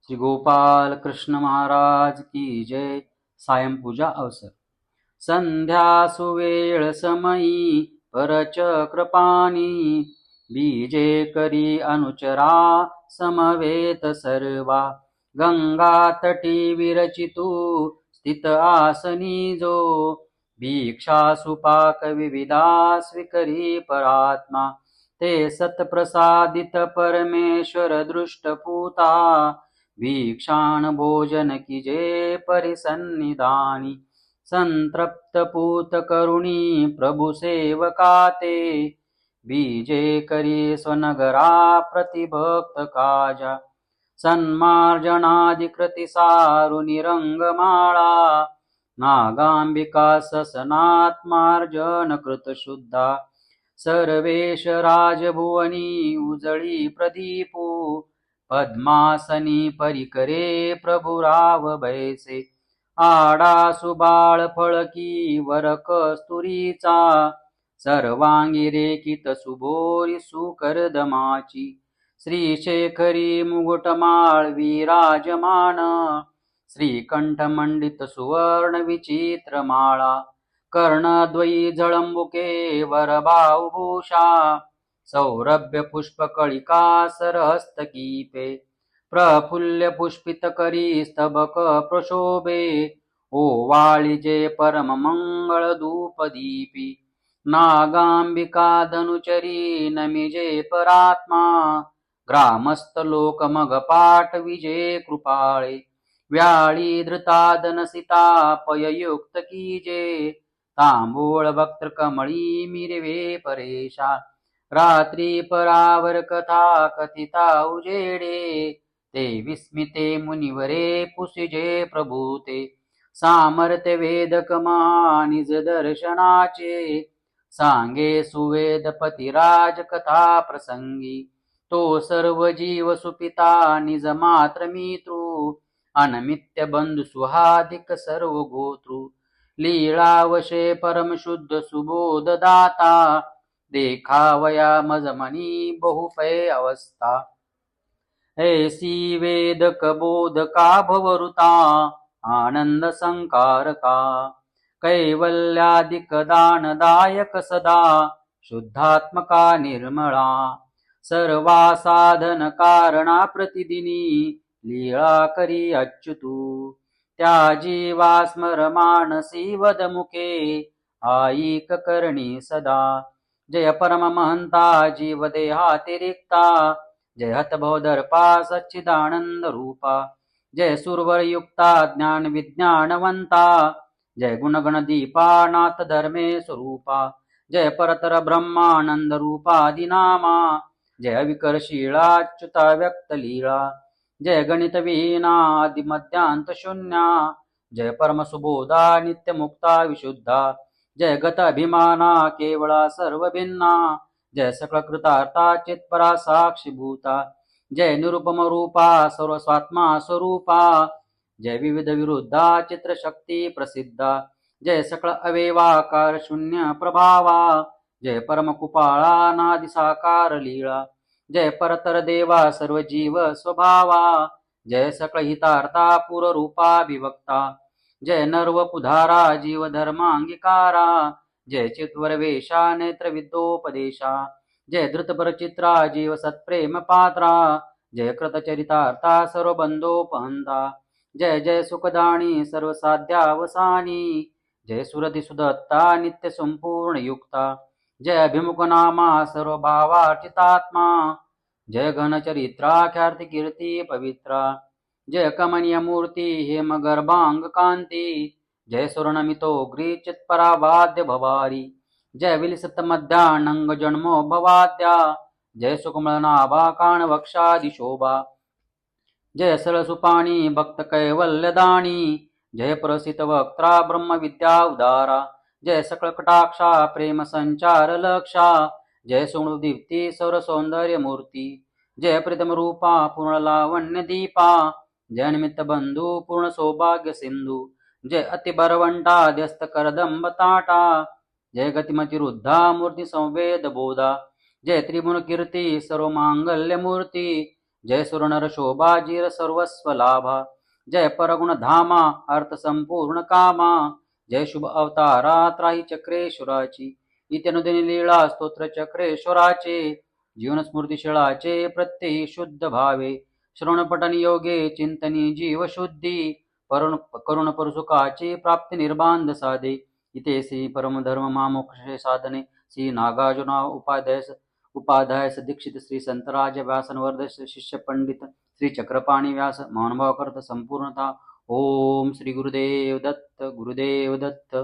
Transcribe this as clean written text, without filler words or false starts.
श्री गोपाल कृष्ण महाराज की जय। सायं पूजा अवसर संध्या सुवेळ समयी परचक्रपाणी बीजे करी अनुचरा समवेत सर्वा गंगा तटी विरचितु स्थित आसनी जो भिक्षा सुपाक विविधा स्वीकरी परात्मा ते सत्प्रसादित परमेश्वर दृष्टपूता भिक्षान भोजन कीजे परिसन्निधानी संतृप्त पूत करुणी प्रभु सेवकाते बीजे करी स्वनगरा प्रतिभक्त काजा सन्मार्जनादिकृति सारुनि रंगमाळा नागांबिका ससनात्मार्जन कृत शुद्धा सर्वेश राजभुवनी उजळी प्रदीपू पद्मासनी परिकरे प्रभुराव बैसे आडा सुबाळ फळकी वर कस्तुरीचा सर्वांगी रेखित सुभोरी सुकरदमाची श्रीशेखरी मुकुटमाळ विराजमान श्रीकंठमंडित सुवर्ण विचित्र माळा कर्णद्वयी झळंबुके वरबाहुभूषा सौरभ्य पुष्पकळिका सरहस्तकीपे प्रफुल्य पुष्पित करी स्तबक प्रशोभे ओवाळिजे परम मंगळ धूपदीपी नागांबिका धनुचरी नमिजे परात्मा ग्रामस्थ लोक मग पाठ विजे कृपाळे व्याळी धृतादनसिता पययुक्त कीजे तांबूळ भक्त कमळी मिरवे परेशा रात्री परावर कथा कथिता उजेडे ते विस्मिते मुनिवरे पुसिजे प्रभूते सामर्थ्य वेदक निज दर्शनाचे सांगे सुवेदपतिराज कथा प्रसंगी तो सर्व जीव सुपिता निज मात्र मितृ अनमित्य बंधु सुहादिक सर्व गोतृ लीळावशे परम शुद्ध सुबोध दाता देखावया मजमनी बहुपय अवस्था ऐसी वेदक बोधका भवरुता आनंद संकारका कैवल्यादिक दानदायक सदा शुद्धात्मका निर्मळा सर्वा साधन कारणा प्रतिदिनी लीळा करी अच्युतू त्या जीवा स्मर मानसी वदमुखे आईक करणी सदा जय परम महंता जीव देहातिरिक्ता जय हतभवदर्पा सच्चिदानंद रूपा जय सुरवर युक्ता ज्ञान विज्ञानवंता जय गुणगण दीपा नाथ धर्मे स्वरूपा जय परतर ब्रह्मानंद रूपादिनामा जय विकरशीलाच्युता व्यक्त लीळा जय गणित विहीना आदिमध्यांत शून्या जय परम सुबोधा नित्य मुक्ता विशुद्धा जय गत अभिमाना केवळा सर्व भिन्ना जय सकळ कृतार्था चित्परा साक्षीभूता जय निरुपम रूपा सर्व स्वात्मा स्वरूपा जय विविध विरुद्धा चित्रशक्ती प्रसिद्धा जय सकळ अवेवाकार शून्य प्रभावा जय परम कुपाळा नादि साकार लीळा जय परतर देवा सर्व जीव स्वभावा जय सकळ हितार्था पूर रूपाभिवक्ता जय नर्व पुधारा जीव धर्मांगिकारा जय चित्वर वेशा नेत्र विद्योपदेशा जय धृतपर चित्रा जीव सत्प्रेम पात्रा जय कृतचरितार्था सर्व बंधोपहंता जय जय सुखदाणी सर्व साध्यावसानी जय सुरति सुदत्ता नित्य संपूर्ण युक्ता जय अभिमुख नामा सर्व भावार्चितात्मा जय घनचरित्रा ख्याति कीर्ती पवित्रा जय कमनीय मूर्ती हेम गर्भांग कांती जय सुवर्णमितोग्री चित्परा वाद्य भवारी जय विलसित मध्यानंग जन्मो भवाद्या जय सुकमलनाभा कान वक्षादि शोभा जय सरसुपाणी भक्त कैवल्यदानी जय प्रसित वक्त्रा ब्रह्म विद्या उदारा जय सकळ कटाक्षा प्रेम संचार लक्षा जय सुदीप्ती सौर सौंदर्य मूर्ती जय प्रीतम रूपा पूर्ण लावण्य दीपा जय निमित्त बंधू पूर्ण सौभाग्य सिंधू जय अति बरवंटा व्यस्त करदंब ताटा जय गतिमती रुद्धा मूर्ती संवेद बोधा जय त्रिभुवन कीर्ती सर्व मांगल्य मूर्ती जय सुरनर शोभा जीर सर्वस्व लाभा, जय परगुण धामा अर्थ संपूर्ण कामा, जय शुभ अवतारा त्राही चक्रेश्वराची, इत्यनुदिनी लीळा स्तोत्र चक्रेश्वराचे, जीवन स्मृतिशिळाचे प्रत्ययी शुद्ध भावे, श्रवणपठन योगे चिंतनी जीव शुद्धी, करुण परसुखाची प्राप्ती निर्बांध साधे, इथे श्री परमधर्म महामोक्ष साधने श्री नागार्जुना उपाध्याय दीक्षित श्री संतराज व्यासनवर्ध शिष्य पंडित श्री चक्रपाणी व्यास महानुभाव करत संपूर्णता. ओम श्री गुरुदेव दत्त.